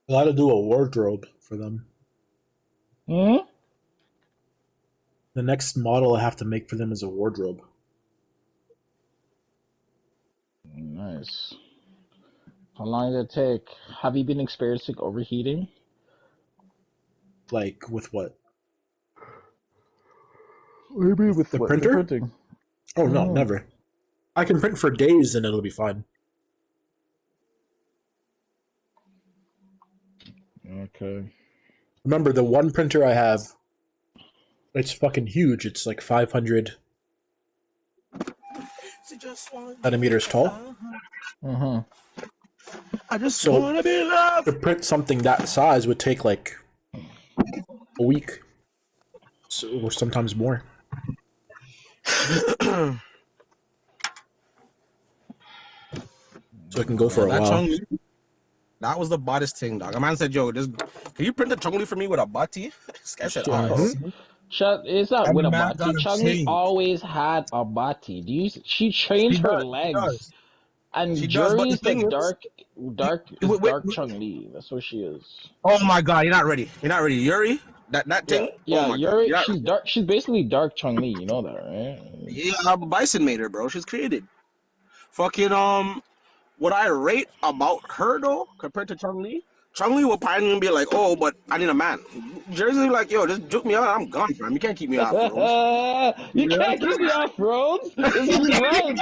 I gotta do a wardrobe for them. Hmm? The next model I have to make for them is a wardrobe. Nice. How long did it take? Have you been experiencing overheating? Like with what? What do you mean With with the what? The printer? printing? Oh no, Mm. never. I can print for days and it'll be fine. Okay. Remember the one printer I have, it's fucking huge. It's like 500 centimeters tall. Mm-hmm. I just So wanna be loved. to print something that size would take like a week, or sometimes more. So it can go for Yeah, a that while. Chong that was the baddest thing, dog. A man said, "Yo, this can you print a Chong for me with a body?" This guy said, "Oh, Yo. It's not that with a man body. got a Chun-Li chain. always had a body. She She changed her does, she legs. does, And she does." But Jury the is the thing is, wait, dark Chun-Li. That's what she is. oh my God, you're not ready. You're not ready, Yuri. That Yeah, thing. Oh yeah, my God, Yuri, you're not she's ready. dark. She's basically dark Chun-Li. You know that, right? Yeah, Bison made her, bro. She's created. Fucking what I rate about her though, compared to Chung Lee will probably be like, "Oh, but I need a man." Jersey like, "Yo, just juke me out. I'm gone, fam. You can't keep me off roads." You You know can't what keep I'm me off roads. This saying? is right.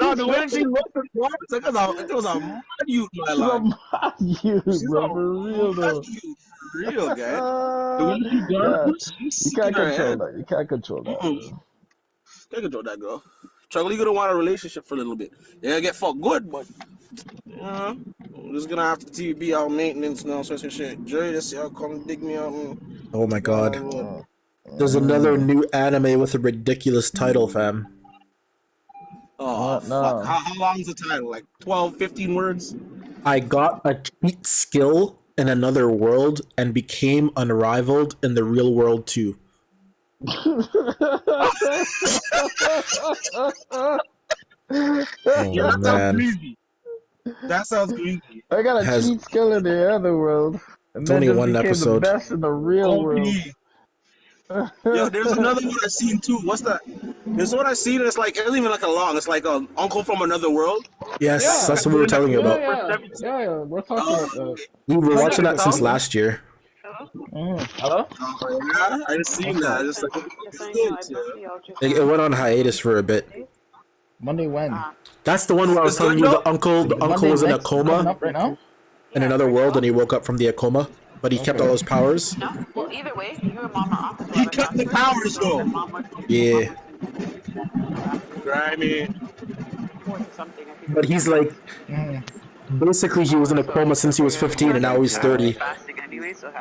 No, She's the way she right. looked at me, it was a mad youth, my She's a lad. mod you, She's bro, a for real mad though. youth, for real, guy. The way she Yeah, does, she's you sick in can't her control head. that. You can't control that, Mm-mm. bro. Can't control that girl. Charlie gonna want a relationship for a little bit. Yeah, get fucked good, but I'm just gonna have to be out maintenance and all sorts of shit. Jerry, this y'all come dig me out and Oh my down that god. road. There's another Mm. new anime with a ridiculous title, fam. Oh What? fuck. No. How long's the title? Like 12, 15 words? I got a cheat skill in another world and became unrivaled in the real world too. Yeah, Oh that sounds man. greasy. That sounds greasy. I got It a has cheat skill in the other world, and it's then only just one became the episode. best in the real world. OP. Yo, there's another one I seen too. What's that? There's one I seen. It's like it's not even like a long. It's like Uncle from Another World. Yes, Yeah, that's what we were telling you yeah, about. yeah, yeah, yeah. We're talking Oh, about that. We We're were talking watching about that the since same. last year. Hello? yeah, I seen What's that. up? Just like it's good. It went on hiatus for a bit. Monday when? That's the one where I was It's good telling you though. the uncle Monday was in a next coming coma up right now? in another world and he woke up from the coma, but he kept all Okay. his powers. He kept the powers though. Yeah. Grimy. But he's like Mm. basically he was in a coma since he was 15 and now he's 30.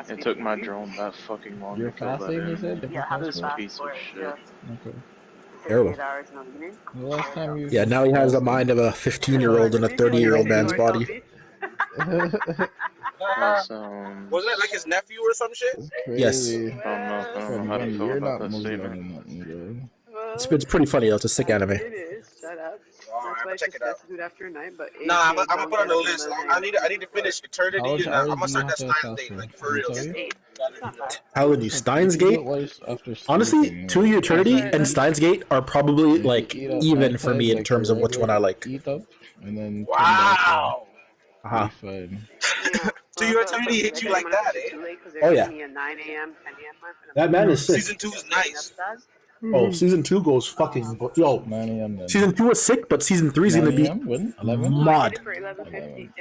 It took my drone that fucking long You're to fill that fasting, you in. said? Different fast This food? piece of shit. Okay. Terrible. The last time you Yeah, now he has the fasted? mind of a 15-year-old in a 30-year-old man's body. That's Wasn't it like his nephew or some shit? It's Yes. crazy. I don't know how to Bunny, feel you're about not that Muslim statement. or nothing, bro. It's pretty funny though. It's a sick anime. Alright, I'm gonna check it out. Nah, I'm gonna put on the list. I need to finish Eternity, How and I'm hours gonna do you start have that to Steins fast date, for? like for Did he real. tell you? Telling you, Steins You can do it Gate. while after Honestly, sleeping. To Eternity and Steins Gate are probably If you like eat at even for nighttime, me in like terms your of which one I regular like. eat up, and then come back in, Wow. be Uh-huh. fine. So your Eternity hit you like that, eh? Oh yeah. That man is sick. Season 2 is nice. Oh, season 2 goes fucking yo. 9 a.m. then. Season 2 is sick, but season 3 is 9 gonna be a.m. When? 11? mod. 11.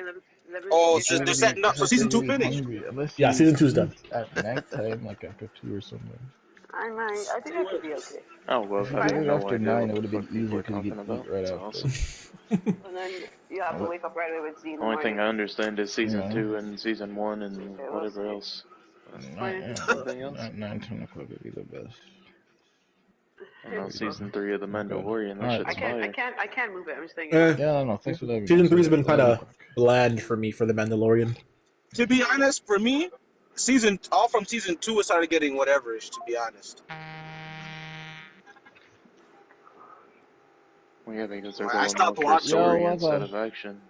Oh, It's so gonna they're be, setting up. it's So not gonna season 2 be finished. hungry unless Yeah, you season 2 is done. eat at nighttime, like after 2 or something. Oh, well, If I you have did it no after idea 9, what it the would have been fuck people easier are because you talking could eat about. right It's after. awesome. Only thing I understand is season 2 and season 1 and whatever else. 9, Anything else? 9, 10 o'clock would be the best. I know season 3 of The Mandalorian, that shit's fire. Yeah, no, thanks for letting me know. Season 3's So, been kind 11 of o'clock. bland for me for the Mandalorian. To be honest, for me, all from season 2 it started getting whatever-ish, to be honest. Well, yeah, because they're I going more stopped for watching. Yo, story what's instead up? of action.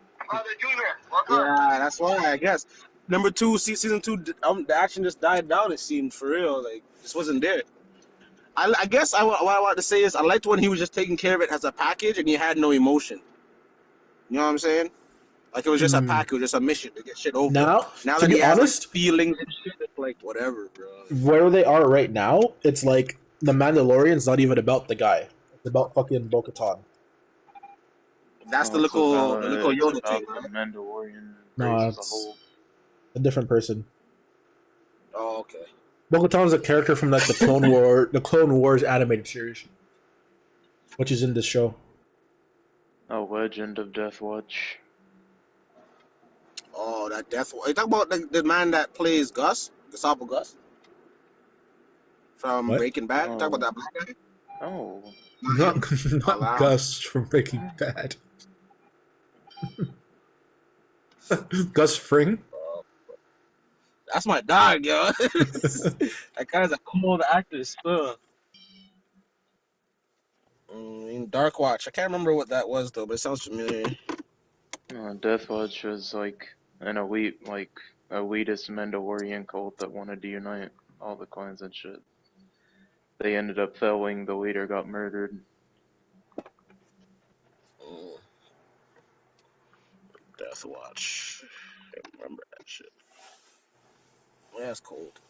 Yeah, that's why I guess. number two, season two, the action just died down. It seemed for real, like just wasn't there. I guess what I want to say is I liked when he was just taking care of it as a package and he had no emotion. You know what I'm saying? Like it was just a package, just a mission to get shit over. Now, Now to that he be has honest, like, feelings and shit, it's like whatever, bro. where they are right now, it's like the Mandalorian's not even about the guy. It's about fucking Bo-Katan. That's the It's little about Yoda thing, the right? Mandalorian No, race as a it's whole. a different person. Oh, okay. Bo-Katan's a character from like the Clone Wars animated series, which is in this show. A Legend of Death Watch. Oh, that death. You talking about the man that plays Gus, Gustavo Gus, from What? Breaking Bad? You Oh. talking about that black guy? Oh, Not Wow. Gus from Breaking Bad. Gus Fring. That's my dog, yo. That guy's a cool actor, still. Dark Watch. I can't remember what that was though, but it sounds familiar. Death Watch was like an elitist Mandalorian cult that wanted to unite all the clans and shit. They ended up failing. The leader got murdered. Death Watch. I can't remember that shit. Yeah, it's cold.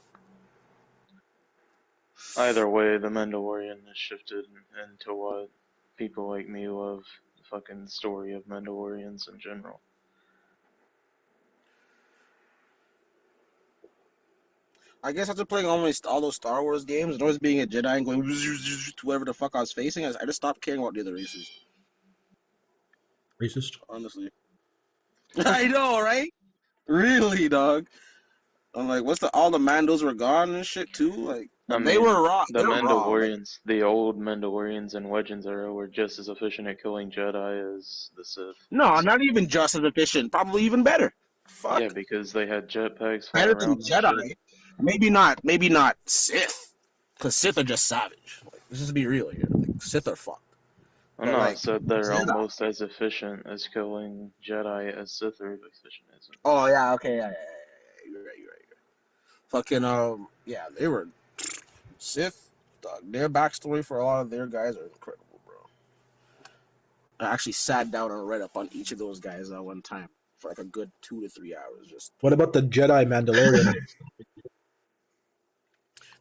Either way, the Mandalorian has shifted into what people like me love. The fucking story of Mandalorians in general. I guess after playing almost all those Star Wars games and always being a Jedi and going to wherever the fuck I was facing, I just stopped caring about the other races. Racist. Honestly. I know, right? Really, dog. I'm like, all the Mandos were gone and shit too? Like, they were raw. The They're raw. Mandalorians, the old Mandalorians in Legends era were just as efficient at killing Jedi as the Sith. No, not even just as efficient. Probably even better. Fuck. Yeah, because they had jetpacks flying Better than around and Jedi. shit. Maybe not Sith. Because Sith are just savage. Like, let's just be real here. Like, Sith are fucked. I'm But, not like, said they're Jedi. almost as efficient as killing Jedi as Sith are efficient as. Oh, yeah, okay, yeah. You're right. Fucking, yeah, they were Sith. Dog. Their backstory for a lot of their guys are incredible, bro. I actually sat down and read up on each of those guys at one time for like a good 2 to 3 hours. Just What about the Jedi Mandalorian?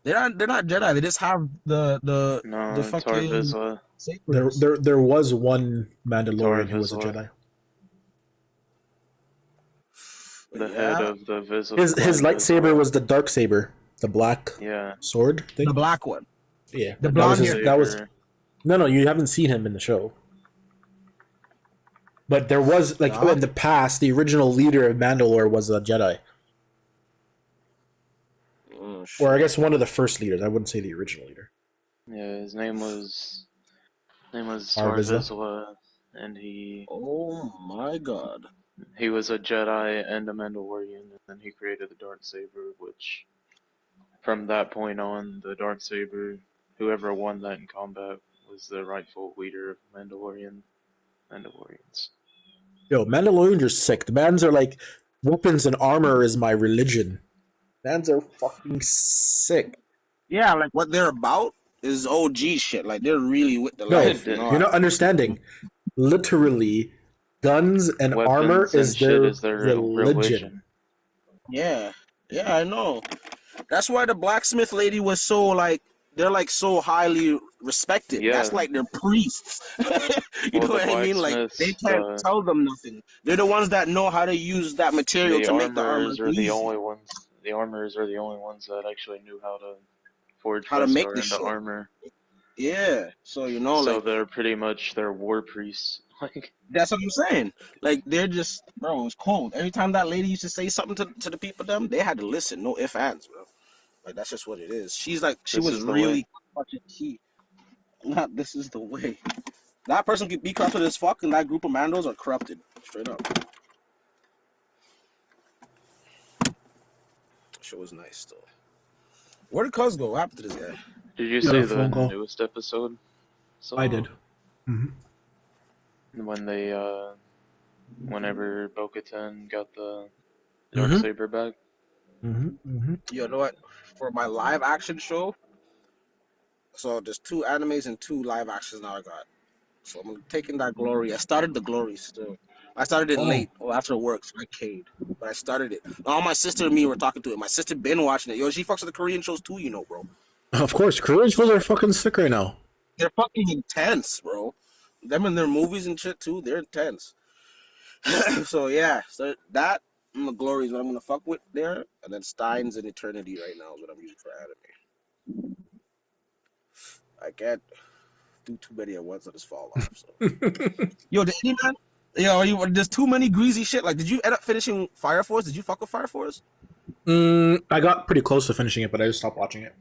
they're not Jedi. They just have the No, the Tar fucking Vizsla. there was one Mandalorian who was a Vizsla. Jedi. The head of the Vizsla. His lightsaber was the dark saber, the black sword thing. the black one. Yeah, the blonde that was no. You haven't seen him in the show, but there was like in the past, the original leader of Mandalore was a Jedi, or I guess one of the first leaders. I wouldn't say the original leader. Yeah, his name was Tar Vizsla. Vizsla, and he. Oh my god. He was a Jedi and a Mandalorian, and then he created the Darksaber, which, from that point on, the Darksaber, whoever won that in combat, was the rightful leader of Mandalorians. Yo, Mandalorians are sick. The bands are like, weapons and armor is my religion. Bands are fucking sick. Yeah, like what they're about is OG shit. Like they're really with the No, life. you're not understanding. Literally, guns and Weapons armor and is shit their religion. Yeah, I know. That's why the blacksmith lady was so like they're like so highly respected. Yeah. That's like their priests. You know what I mean? Like they can't tell them nothing. They're the ones that know how to use that material to make the armor. The armorers are the only ones that actually knew how to forge how to make Beskar the into shit. armor. Yeah, so you know, So like they're pretty much their war priests. Like that's what I'm saying. Like they're just, bro, it's cold. Every time that lady used to say something to the people, they had to listen. No ifs, ands, bro. Like that's just what it is. She's like, she was really fucking key. Not this is the way. That person could be corrupted as fuck, and that group of Mandos are corrupted, straight up. Shit was nice though. Where did Cuz go? What happened to this guy? Did you see the newest episode? So, I did. Mm-hmm. When they, whenever Bo-Katan got the Mhm. Darksaber back. You know what? For my live action show, so there's 2 animes and 2 live actions now I got. So I'm taking that glory. I started the glory still. I started it Oh. late, after work, so I caved. But I started it. All my sister and me were talking to it. My sister been watching it. Yo, she fucks with the Korean shows too, bro. Of course, Korean shows are fucking sick right now. They're fucking intense, bro. Them and their movies and shit too, they're intense. So yeah, so that and the glory is what I'm gonna fuck with there, and then Steins and Eternity right now is what I'm using for anime. I can't do too many at once, I just fall off. So. Yo, did any man? Yo, there's too many greasy shit. Like, did you end up finishing Fire Force? Did you fuck with Fire Force? I got pretty close to finishing it, but I just stopped watching it.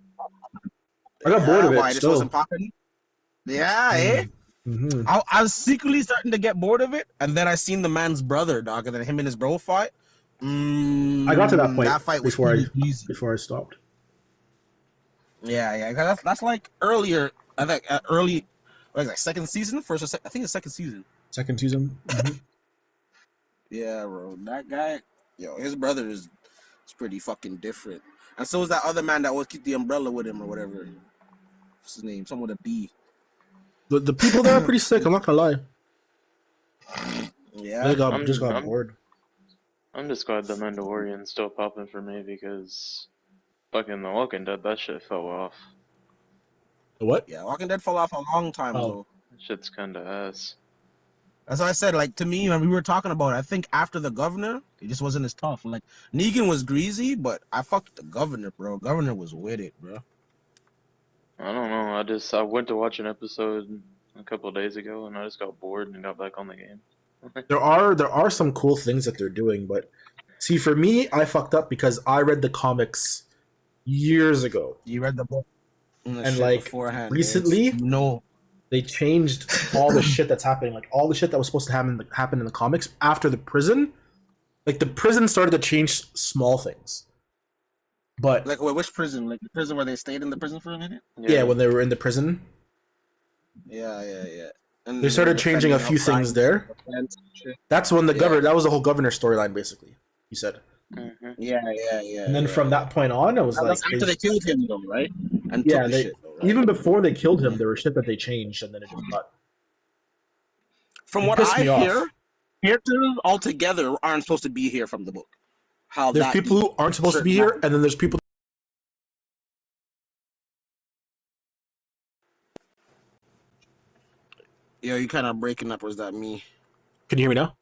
I got bored of it. Why? This Still. wasn't popping. Yeah, eh? Mm-hmm. I was secretly starting to get bored of it, and then I seen the man's brother, dog, and then him and his bro fight. I got to that point That fight was before pretty easy. I stopped. Yeah, 'cause that's like earlier. I think early, what is that, second season, first or second? I think it's second season. Second season. Mm-hmm. Yeah, bro, that guy, his brother is pretty fucking different, and so is that other man that always keep the umbrella with him or whatever. What's his name? Someone with a B. The people there are pretty sick. I'm not gonna lie. Yeah, I got bored. I'm just glad the Mandalorian's still popping for me because fucking The Walking Dead, that shit fell off. The what? yeah. Walking Dead fell off a long time ago. That shit's kinda ass. That's why I said, like, to me, when we were talking about it, I think after the Governor, it just wasn't as tough. Like, Negan was greasy, but I fucked the Governor, bro. Governor was with it, bro. I don't know, I went to watch an episode a couple of days ago and I just got bored and got back on the game. There are some cool things that they're doing, but see, for me, I fucked up because I read the comics years ago. You read the book And, shit like, beforehand. recently- No. They changed all the shit that's happening, like all the shit that was supposed to happen in the comics after the prison. Like the prison started to change small things, but Like, wait, which prison? Like, the prison where they stayed in the prison for a minute? yeah, when they were in the prison, Yeah. And they started were changing a defending few things outside there. the fence and shit. That's when the Yeah. governor. That was the whole governor storyline, basically. He said, Yeah. and then from that point on, it was That like was after they killed him, though, right? And Yeah, took the they- shit, though, right? even before they killed him, there was shit that they changed, and then it just got. From it what pissed I me off. hear, characters altogether aren't supposed to be here from the book. How There's that people deep. who aren't supposed to be Certain here, and then there's people. Yo, you kind of breaking up, or is that me? Can you hear me now?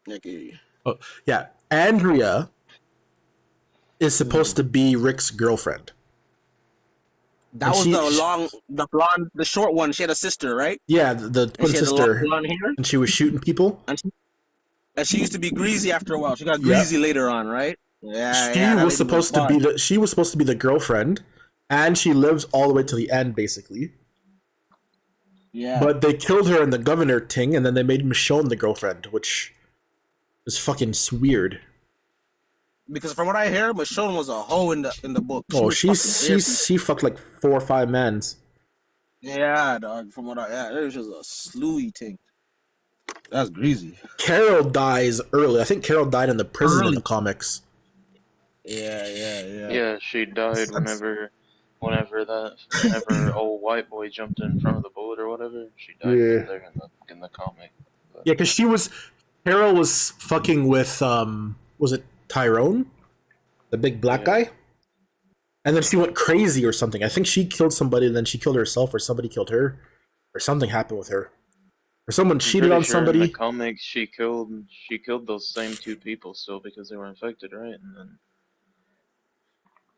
I can hear you. Yeah, Andrea is supposed to be Rick's girlfriend. That And was she- the blonde, the short one. She had a sister, right? Yeah, the And twin she had the sister, long blonde hair. and she was shooting people. And she used to be greasy after a while. She got greasy later on, right? Yeah. She that lady was supposed to be fun. she was supposed to be the girlfriend, and she lives all the way to the end, basically. Yeah. But they killed her in the governor thing, and then they made Michonne the girlfriend, which is fucking weird. Because from what I hear, Michonne was a hoe in the book. Oh, was fucking she fucked like 4 or 5 mans. Yeah, dog. From what it was just a slewy thing. That's greasy. Carol dies early. I think Carol died in the prison in Early. the comics. Yeah. Yeah, she died whenever old white boy jumped in front of the bullet or whatever. She died Yeah. there in the comic. Yeah, because Carol was fucking with was it Tyrone, the big black Yeah. guy, and then she went crazy or something. I think she killed somebody, and then she killed herself, or somebody killed her, or something happened with her, or someone I'm cheated pretty on sure In somebody. the comics, she killed those same 2 people still because they were infected, right?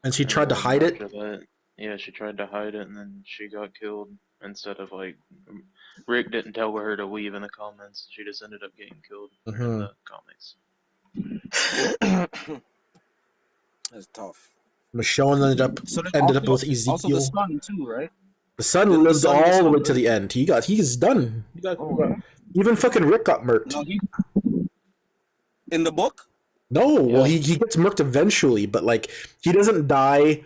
And she And tried to then hide it. after that, yeah, she tried to hide it, and then she got killed instead of like Rick didn't tell her to leave in the comments. She just ended up getting killed in Mhm. the comics. That's tough. Michonne ended up with Ezekiel. Also the son too, right? The son the lived son all gets the way older. to the end. He's done. Oh, yeah. Even fucking Rick got murked. No, in the book. No, well, Yeah. he gets murked eventually, but like he doesn't die.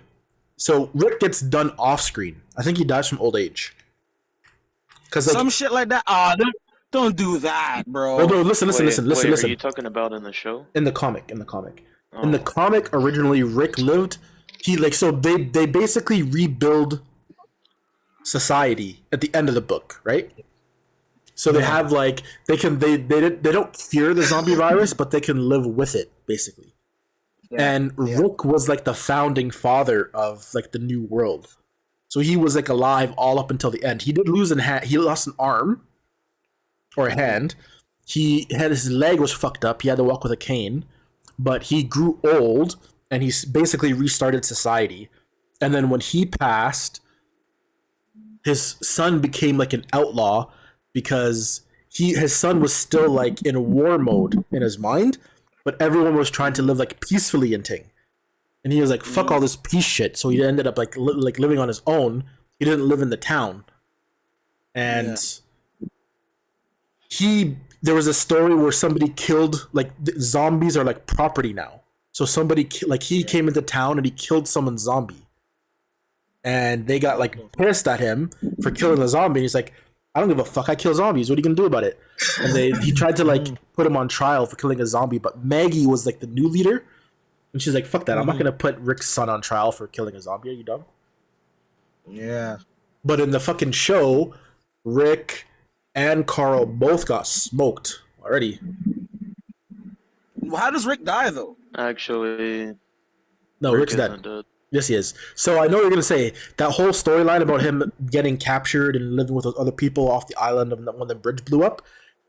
So Rick gets done off screen. I think he dies from old age. Cause like Some shit like that. Don't do that, bro. Oh no, listen. Are you talking about in the show? In the comic. In Oh. the comic, originally Rick lived. They basically rebuild society at the end of the book, right? So they have like they don't fear the zombie virus, but they can live with it basically. And Rick was like the founding father of like the new world. So he was like alive all up until the end. He did lose he lost an arm or a hand. He had his leg was fucked up. He had to walk with a cane, but he grew old and he basically restarted society. And then when he passed, his son became like an outlaw because his son was still like in war mode in his mind, but everyone was trying to live like peacefully in Ting. And he was like, fuck all this peace shit. So he ended up like living on his own. He didn't live in the town. And there was a story where somebody killed, like zombies are like property now. So somebody, like he came into town and he killed someone's zombie. And they got like pissed at him for killing the zombie. And he's like, I don't give a fuck. I kill zombies. What are you gonna do about it? And he tried to like put him on trial for killing a zombie. But Maggie was like the new leader. And she's like, fuck that. I'm not going to put Rick's son on trial for killing a zombie. Are you dumb? Yeah. But in the fucking show, Rick and Carl both got smoked already. Well, how does Rick die, though? Actually, No, Rick Rick's isn't dead. Yes, he is. So I know you're going to say that whole storyline about him getting captured and living with those other people off the island when the bridge blew up.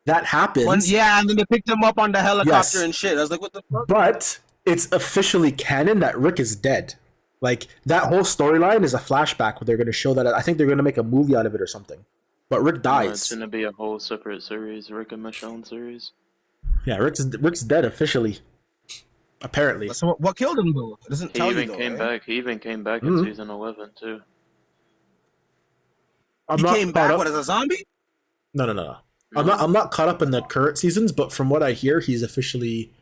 That happens. And then they picked him up on the helicopter Yes. and shit. I was like, what the fuck? But it's officially canon that Rick is dead. Like, that whole storyline is a flashback where they're going to show that. I think they're going to make a movie out of it or something. But Rick It's dies. gonna be a whole separate series, Rick and Michonne series. Yeah, Rick's dead officially. Apparently. So what killed him, though? It doesn't He tell you, even though, came right? back. He even came back in season 11 too. I'm He not came caught back, up. what, as a zombie? No. I'm not caught up in the current seasons, but from what I hear, he's officially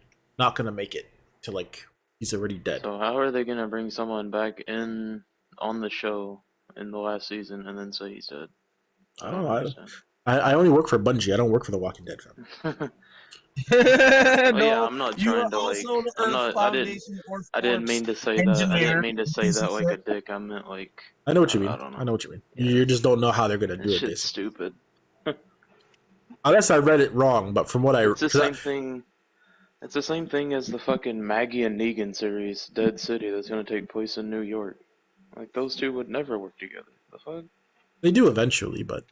not gonna make it to like he's already dead. So how are they gonna bring someone back in on the show in the last season and then say he's dead? I don't know. understand. I only work for Bungie. I don't work for The Walking Dead. Fam. Yeah, I'm not trying to like. I didn't mean to say that. I didn't mean to say that like a dick. I meant like. I know what you mean. I don't know. I know what you mean. Yeah. You just don't know how they're gonna do That it. shit's Basically. stupid. Unless I read it wrong, but from what I It's the same thing. It's the same thing as the fucking Maggie and Negan series, Dead City, that's gonna take place in New York. Like those two would never work together. The fuck? they do eventually, but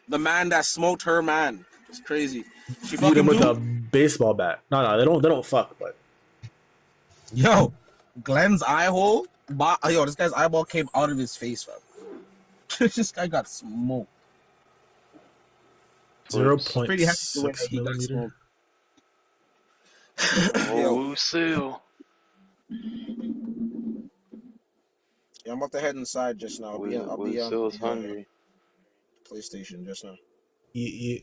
The man that smoked her man. It's crazy. She beat him fucking with knew. a baseball bat. No, they don't fuck, but Yo, Glenn's eye hole. Yo, this guy's eyeball came out of his face, fam. This guy got smoked. 0.6 Pretty happy the way that he got millimeter. smoked. Yo, Oh, Seal. yeah, I'm about to head inside just now. I'll be Will Seal is hungry. PlayStation just now. You